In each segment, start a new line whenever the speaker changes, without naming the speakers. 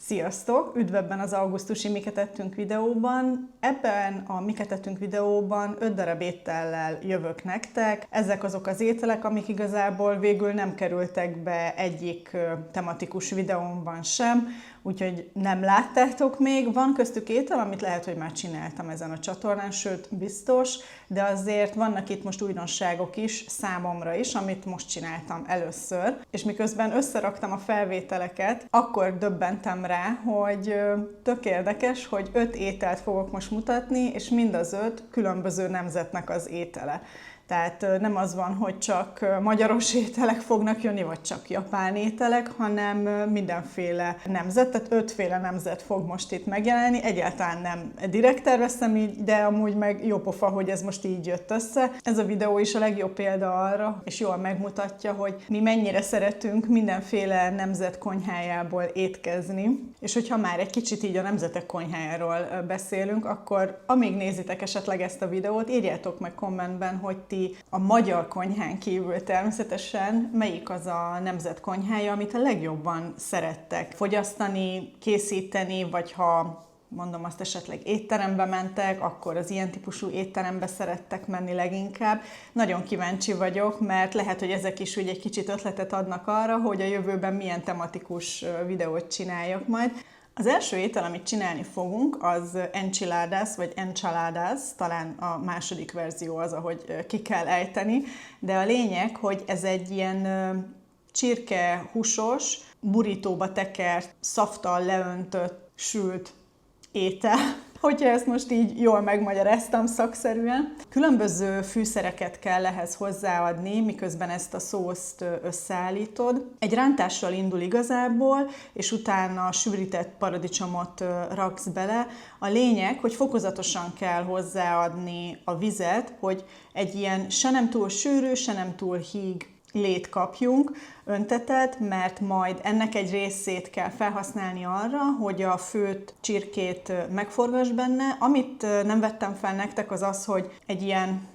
Sziasztok! Üdv ebben az augusztusi Miket ettünk videóban. Ebben a Miket ettünk videóban 5 darab étellel jövök nektek. Ezek azok az ételek, amik igazából végül nem kerültek be egyik tematikus videómban sem, úgyhogy nem láttátok még. Van köztük étel, amit lehet, hogy már csináltam ezen a csatornán, sőt biztos, de azért vannak itt most újdonságok is számomra is, amit most csináltam először. És miközben összeraktam a felvételeket, akkor döbbentem rá, hogy tök érdekes, hogy 5 ételt fogok most mutatni, és mind az 5 különböző nemzetnek az étele. Tehát nem az van, hogy csak magyaros ételek fognak jönni, vagy csak japán ételek, hanem mindenféle nemzet, tehát 5 féle nemzet fog most itt megjelenni. Egyáltalán nem direkt terveztem így, de amúgy meg jó pofa, hogy ez most így jött össze. Ez a videó is a legjobb példa arra, és jól megmutatja, hogy mi mennyire szeretünk mindenféle nemzet konyhájából étkezni. És hogyha már egy kicsit így a nemzetek konyhájáról beszélünk, akkor amíg nézitek esetleg ezt a videót, írjátok meg kommentben, hogy a magyar konyhán kívül természetesen melyik az a nemzet konyhája, amit a legjobban szerettek fogyasztani, készíteni, vagy ha mondom azt esetleg étterembe mentek, akkor az ilyen típusú étterembe szerettek menni leginkább. Nagyon kíváncsi vagyok, mert lehet, hogy ezek is úgy egy kicsit ötletet adnak arra, hogy a jövőben milyen tematikus videót csináljak majd. Az első étel, amit csinálni fogunk, az enchiladas, vagy enchiladas, talán a második verzió az, ahogy ki kell ejteni, de a lényeg, hogy ez egy ilyen csirkehúsos, burítóba tekert, szaftal leöntött, sült étel. Hogyha ezt most így jól megmagyaráztam szakszerűen. Különböző fűszereket kell ehhez hozzáadni, miközben ezt a szószt összeállítod. Egy rántással indul igazából, és utána sűrített paradicsomot raksz bele. A lényeg, hogy fokozatosan kell hozzáadni a vizet, hogy egy ilyen se nem túl sűrű, se nem túl híg lét kapjunk, öntetet, mert majd ennek egy részét kell felhasználni arra, hogy a főtt csirkét megforgass benne. Amit nem vettem fel nektek, az az, hogy egy ilyen,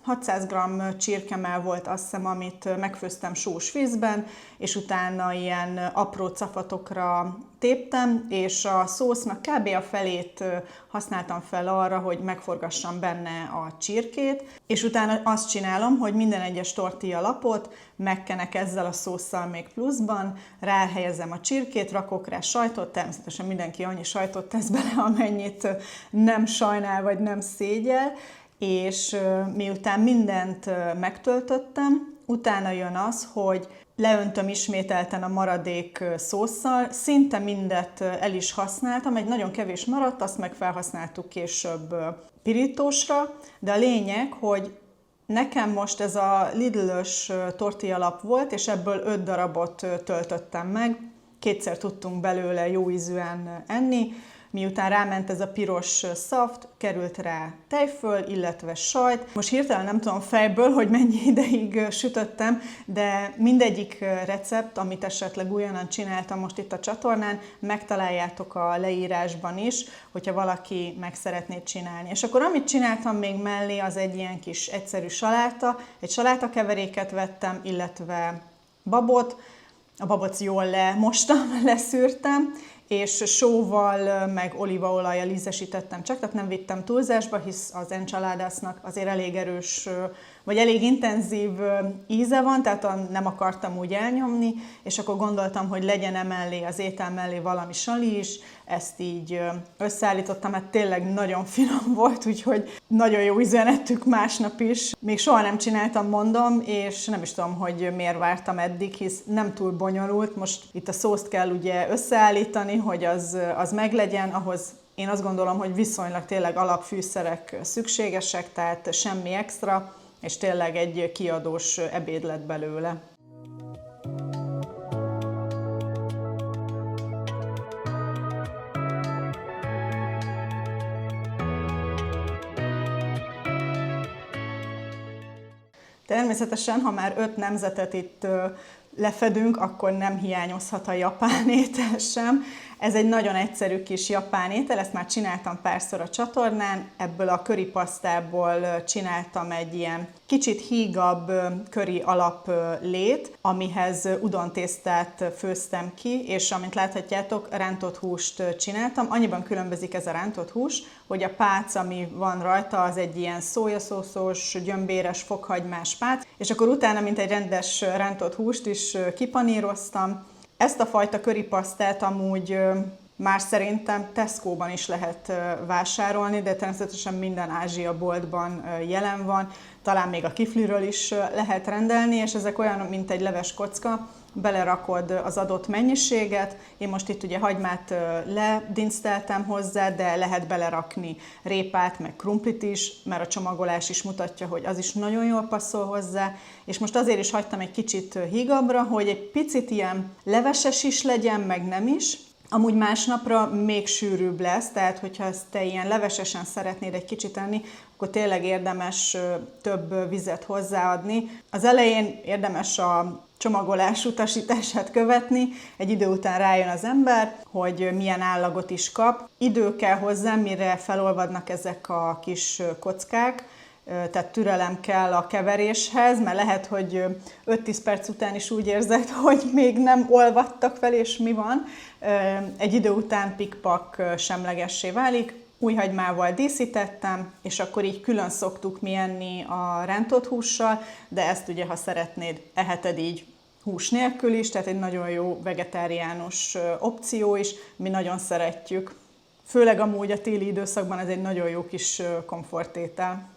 600 g csirkemell volt, azt hiszem, amit megfőztem sós vízben, és utána ilyen apró cafatokra téptem, és a szósznak kb. A felét használtam fel arra, hogy megforgassam benne a csirkét, és utána azt csinálom, hogy minden egyes tortilla lapot megkenek ezzel a szósszal még pluszban, ráhelyezem a csirkét, rakok rá sajtot, természetesen mindenki annyi sajtot tesz bele, amennyit nem sajnál, vagy nem szégyel, és miután mindent megtöltöttem, utána jön az, hogy leöntöm ismételten a maradék szósszal, szinte mindet el is használtam, egy nagyon kevés maradt, azt meg felhasználtuk később pirítósra, de a lényeg, hogy nekem most ez a Lidl-ös tortillalap volt, és ebből 5 darabot töltöttem meg, 2-szer tudtunk belőle jó ízűen enni. Miután ráment ez a piros szaft, került rá tejföl, illetve sajt. Most hirtelen nem tudom fejből, hogy mennyi ideig sütöttem, de mindegyik recept, amit esetleg újonnan csináltam most itt a csatornán, megtaláljátok a leírásban is, hogyha valaki meg szeretné csinálni. És akkor amit csináltam még mellé, az egy ilyen kis egyszerű saláta. Egy salátakeveréket vettem, illetve babot. A babot jól lemostam, leszűrtem, és sóval, meg olívaolajjal ízesítettem csak, tehát nem vittem túlzásba, hisz az enchiladasnak azért elég erős, vagy elég intenzív íze van, tehát nem akartam úgy elnyomni, és akkor gondoltam, hogy legyen emellé, az étel mellé valami sali is, ezt így összeállítottam, mert tényleg nagyon finom volt, úgyhogy nagyon jó ízűen ettük másnap is. Még soha nem csináltam, mondom, és nem is tudom, hogy miért vártam eddig, hisz nem túl bonyolult. Most itt a szószt kell ugye összeállítani, hogy az meglegyen, ahhoz én azt gondolom, hogy viszonylag tényleg alapfűszerek szükségesek, tehát semmi extra, és tényleg egy kiadós ebéd lett belőle. Természetesen, ha már 5 nemzetet itt lefedünk, akkor nem hiányozhat a japán étel sem. Ez egy nagyon egyszerű kis japán étel, ezt már csináltam párszor a csatornán, ebből a currypasztából csináltam egy ilyen kicsit hígabb curry alap lét, amihez udontésztát főztem ki, és amint láthatjátok, rántott húst csináltam. Annyiban különbözik ez a rántott hús, hogy a pác, ami van rajta, az egy ilyen szójaszószos, gyömbéres, fokhagymás pác, és akkor utána, mint egy rendes rántott húst is kipaníroztam. Ezt a fajta currypasztát amúgy már szerintem Tesco-ban is lehet vásárolni, de természetesen minden Ázsia boltban jelen van, talán még a Kifliről is lehet rendelni, és ezek olyan, mint egy leves kocka, belerakod az adott mennyiséget. Én most itt ugye hagymát ledincteltem hozzá, de lehet belerakni répát, meg krumplit is, mert a csomagolás is mutatja, hogy az is nagyon jól passzol hozzá. És most azért is hagytam egy kicsit hígabbra, hogy egy picit ilyen leveses is legyen, meg nem is. Amúgy másnapra még sűrűbb lesz, tehát hogyha ezt te ilyen levesesen szeretnéd egy kicsit enni, akkor tényleg érdemes több vizet hozzáadni. Az elején érdemes a csomagolás utasítását követni, egy idő után rájön az ember, hogy milyen állagot is kap. Idő kell hozzá, mire felolvadnak ezek a kis kockák, tehát türelem kell a keveréshez, mert lehet, hogy 5-10 perc után is úgy érzed, hogy még nem olvadtak fel, és mi van. Egy idő után pikpak semlegessé válik, új hagymával díszítettem, és akkor így külön szoktuk mi enni a rántott hússal, de ezt ugye, ha szeretnéd, eheted így hús nélkül is, tehát egy nagyon jó vegetáriánus opció is, mi nagyon szeretjük. Főleg amúgy a téli időszakban ez egy nagyon jó kis komfortétel.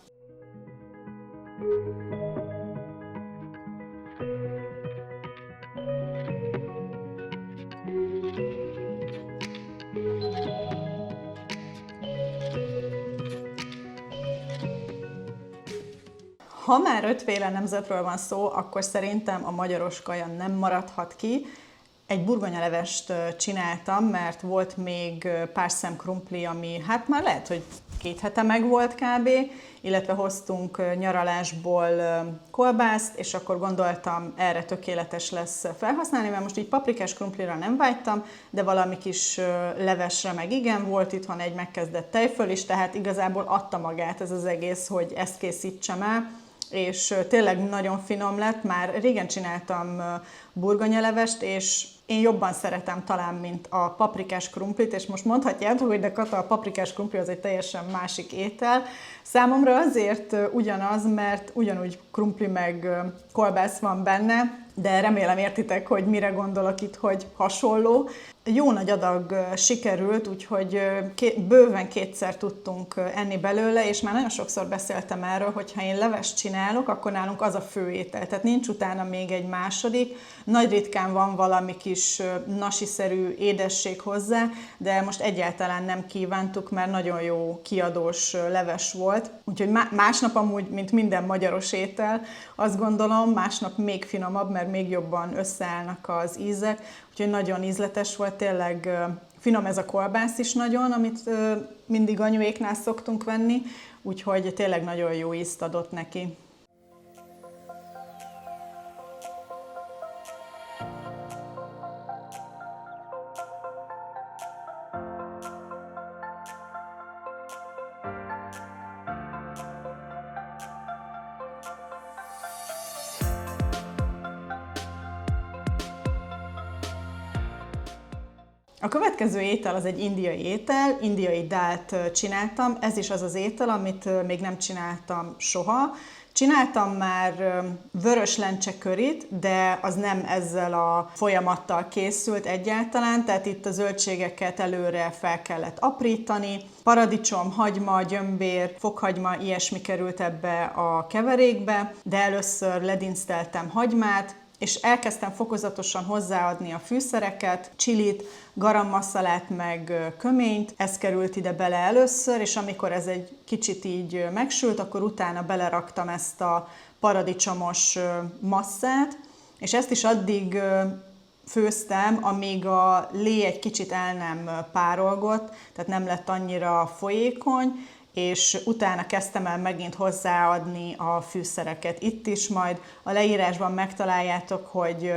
Ha már 5 féle nemzetről van szó, akkor szerintem a magyaros kaja nem maradhat ki. Egy burgonyalevest csináltam, mert volt még pár szem krumpli, ami hát már lehet, hogy 2 hete meg volt kb., illetve hoztunk nyaralásból kolbászt, és akkor gondoltam, erre tökéletes lesz felhasználni, mert most így paprikás krumplira nem vágytam, de valami kis levesre meg igen, volt itthon egy megkezdett tejföl is, tehát igazából adta magát ez az egész, hogy ezt készítsem el, és tényleg nagyon finom lett, már régen csináltam burgonyalevest, és én jobban szeretem talán, mint a paprikás krumplit, és most mondhatjátok, hogy de Kata, a paprikás krumpli az egy teljesen másik étel. Számomra azért ugyanaz, mert ugyanúgy krumpli meg kolbász van benne, de remélem értitek, hogy mire gondolok itt, hogy hasonló. Jó nagy adag sikerült, úgyhogy bőven 2-szer tudtunk enni belőle, és már nagyon sokszor beszéltem erről, hogy ha én levest csinálok, akkor nálunk az a fő étel, tehát nincs utána még egy második. Nagy ritkán van valami kis nasiszerű édesség hozzá, de most egyáltalán nem kívántuk, mert nagyon jó kiadós leves volt. Úgyhogy másnap amúgy, mint minden magyaros étel, azt gondolom, másnap még finomabb, mert még jobban összeállnak az ízek, úgyhogy nagyon ízletes volt, tényleg finom ez a kolbász is nagyon, amit mindig anyuéknál szoktunk venni, úgyhogy tényleg nagyon jó ízt adott neki. A következő étel az egy indiai étel, indiai dált csináltam, ez is az az étel, amit még nem csináltam soha. Csináltam már vörös lencse körit, de az nem ezzel a folyamattal készült egyáltalán, tehát itt a zöldségeket előre fel kellett aprítani. Paradicsom, hagyma, gyömbér, fokhagyma, ilyesmi került ebbe a keverékbe, de először ledincteltem hagymát, és elkezdtem fokozatosan hozzáadni a fűszereket, csilit, garam masszalát, meg köményt. Ez került ide bele először, és amikor ez egy kicsit így megsült, akkor utána beleraktam ezt a paradicsomos masszát, és ezt is addig főztem, amíg a lé egy kicsit el nem párolgott, tehát nem lett annyira folyékony, és utána kezdtem el megint hozzáadni a fűszereket. Itt is majd a leírásban megtaláljátok, hogy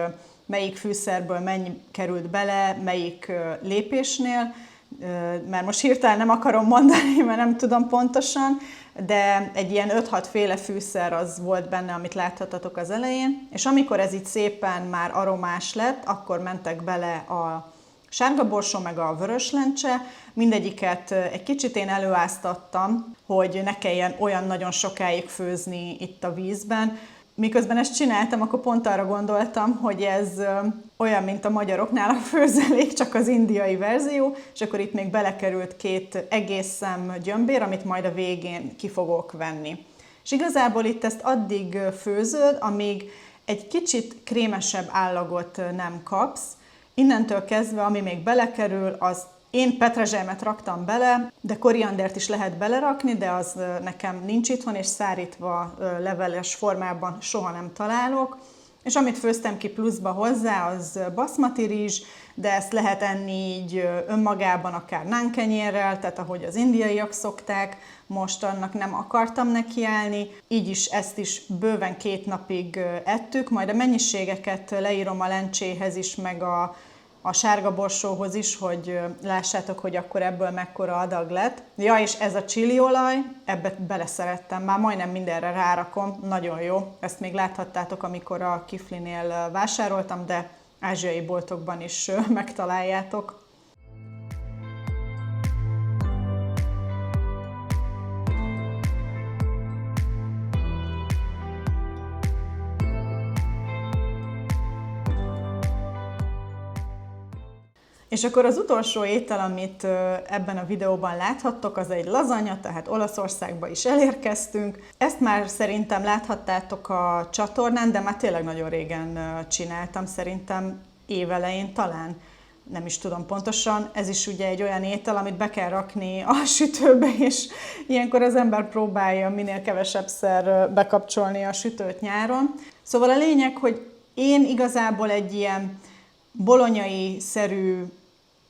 melyik fűszerből mennyi került bele, melyik lépésnél, mert most hirtelen nem akarom mondani, mert nem tudom pontosan, de egy ilyen 5-6 féle fűszer az volt benne, amit láthatatok az elején, és amikor ez így szépen már aromás lett, akkor mentek bele a sárga borsó meg a vörös lencse, mindegyiket egy kicsit én előáztattam, hogy ne kelljen olyan nagyon sokáig főzni itt a vízben. Miközben ezt csináltam, akkor pont arra gondoltam, hogy ez olyan, mint a magyaroknál a főzelék, csak az indiai verzió, és akkor itt még belekerült 2 egész szem gyömbér, amit majd a végén ki fogok venni. És igazából itt ezt addig főzöd, amíg egy kicsit krémesebb állagot nem kapsz. Innentől kezdve, ami még belekerül, az én petrezselmet raktam bele, de koriandert is lehet belerakni, de az nekem nincs itthon, és szárítva leveles formában soha nem találok. És amit főztem ki pluszba hozzá, az baszmati rizs, de ezt lehet enni így önmagában, akár nánkenyérrel, tehát ahogy az indiaiak szokták, most annak nem akartam nekiállni. Így is ezt is bőven 2 napig ettük, majd a mennyiségeket leírom a lencséhez is, meg a sárga borsóhoz is, hogy lássátok, hogy akkor ebből mekkora adag lett. Ja, és ez a chiliolaj, ebbe beleszerettem, már majdnem mindenre rárakom, nagyon jó. Ezt még láthattátok, amikor a Kiflinél vásároltam, de ázsiai boltokban is megtaláljátok. És akkor az utolsó étel, amit ebben a videóban láthattok, az egy lazanya, tehát Olaszországba is elérkeztünk. Ezt már szerintem láthattátok a csatornán, de már tényleg nagyon régen csináltam, szerintem évelején talán. Nem is tudom pontosan. Ez is ugye egy olyan étel, amit be kell rakni a sütőbe, és ilyenkor az ember próbálja minél kevesebbszer bekapcsolni a sütőt nyáron. Szóval a lényeg, hogy én igazából egy ilyen bolonyai-szerű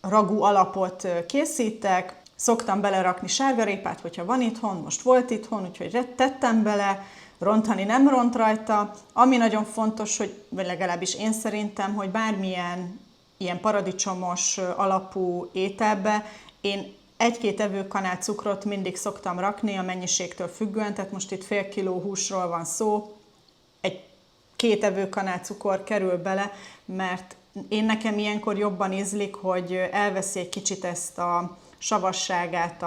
ragú alapot készítek, szoktam belerakni sárgarépát, hogyha van itthon, most volt itthon, úgyhogy tettem bele, rontani nem ront rajta. Ami nagyon fontos, hogy, vagy legalábbis én szerintem, hogy bármilyen ilyen paradicsomos alapú ételbe én 1-2 evőkanál cukrot mindig szoktam rakni a mennyiségtől függően, tehát most itt fél kiló húsról van szó, 2 evőkanál cukor kerül bele, mert nekem ilyenkor jobban ízlik, hogy elveszi egy kicsit ezt a savasságát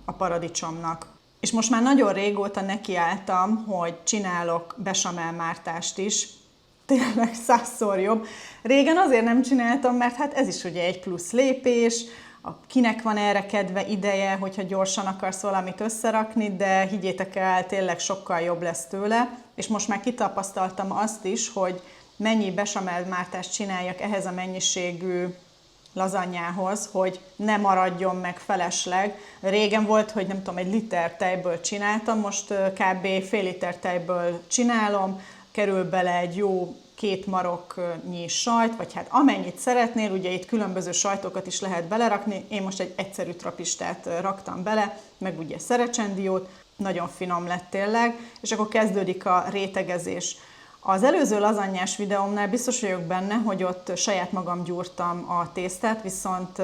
a paradicsomnak. És most már nagyon régóta nekiálltam, hogy csinálok besamelmártást is, tényleg 100-szor jobb. Régen azért nem csináltam, mert hát ez is ugye egy plusz lépés, kinek van erre kedve, ideje, hogyha gyorsan akarsz valamit összerakni, de higgyétek el, tényleg sokkal jobb lesz tőle, és most már kitapasztaltam azt is, hogy mennyi besamelmártást csináljak ehhez a mennyiségű lazanyához, hogy ne maradjon meg felesleg. Régen volt, hogy nem tudom, 1 liter tejből csináltam, most kb. fél liter tejből csinálom, kerül bele egy jó 2 maroknyi sajt, vagy hát amennyit szeretnél, ugye itt különböző sajtokat is lehet belerakni, én most egy egyszerű trapistát raktam bele, meg ugye szerecsendiót, nagyon finom lett tényleg, és akkor kezdődik a rétegezés. Az előző lazanyás videómnál biztos vagyok benne, hogy ott saját magam gyúrtam a tésztát, viszont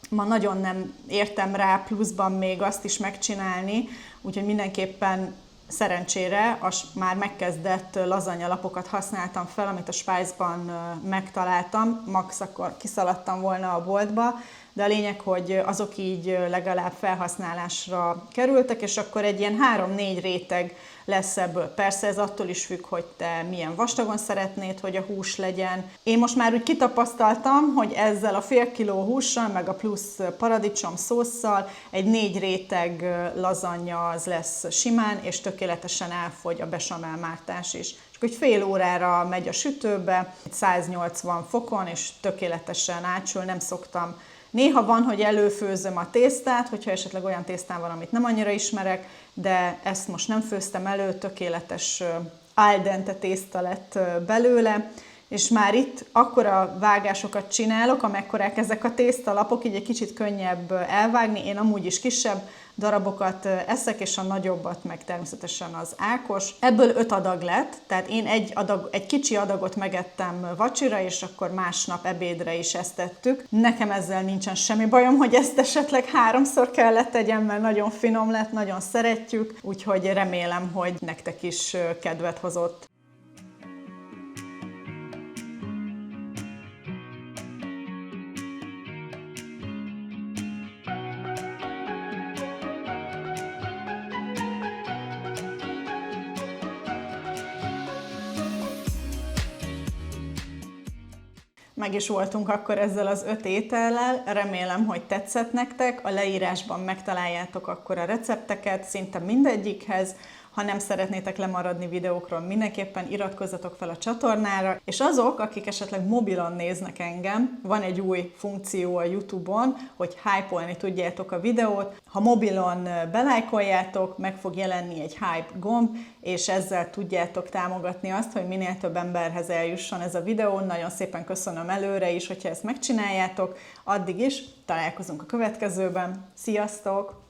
ma nagyon nem értem rá pluszban még azt is megcsinálni, úgyhogy mindenképpen szerencsére már megkezdett lazanyalapokat használtam fel, amit a Spice-ban megtaláltam, max akkor kiszaladtam volna a boltba, de a lényeg, hogy azok így legalább felhasználásra kerültek, és akkor egy ilyen 3-4 réteg lesz ebből. Persze ez attól is függ, hogy te milyen vastagon szeretnéd, hogy a hús legyen. Én most már úgy kitapasztaltam, hogy ezzel a fél kiló hússal, meg a plusz paradicsom szósszal egy 4 réteg lazanya az lesz simán, és tökéletesen elfogy a besamelmártás is. És akkor fél órára megy a sütőbe, 180 fokon, és tökéletesen átsül, nem szoktam. Néha van, hogy előfőzöm a tésztát, hogyha esetleg olyan tésztám van, amit nem annyira ismerek, de ezt most nem főztem elő, tökéletes al dente tészta lett belőle, és már itt akkora vágásokat csinálok, amekkorák ezek a tésztalapok, így egy kicsit könnyebb elvágni. Én amúgy is kisebb darabokat eszek, és a nagyobbat meg természetesen az Ákos. Ebből 5 adag lett, tehát én egy kicsi adagot megettem vacsira, és akkor másnap ebédre is ezt tettük. Nekem ezzel nincsen semmi bajom, hogy ezt esetleg 3-szor kellett tegyem, mert nagyon finom lett, nagyon szeretjük, úgyhogy remélem, hogy nektek is kedvet hozott. Meg is voltunk akkor ezzel az 5 étellel, remélem, hogy tetszett nektek, a leírásban megtaláljátok akkor a recepteket, szinte mindegyikhez. Ha nem szeretnétek lemaradni videókról, mindenképpen iratkozzatok fel a csatornára, és azok, akik esetleg mobilon néznek engem, van egy új funkció a YouTube-on, hogy hype-olni tudjátok a videót. Ha mobilon belájkoljátok, meg fog jelenni egy hype gomb, és ezzel tudjátok támogatni azt, hogy minél több emberhez eljusson ez a videó. Nagyon szépen köszönöm előre is, hogyha ezt megcsináljátok. Addig is találkozunk a következőben. Sziasztok!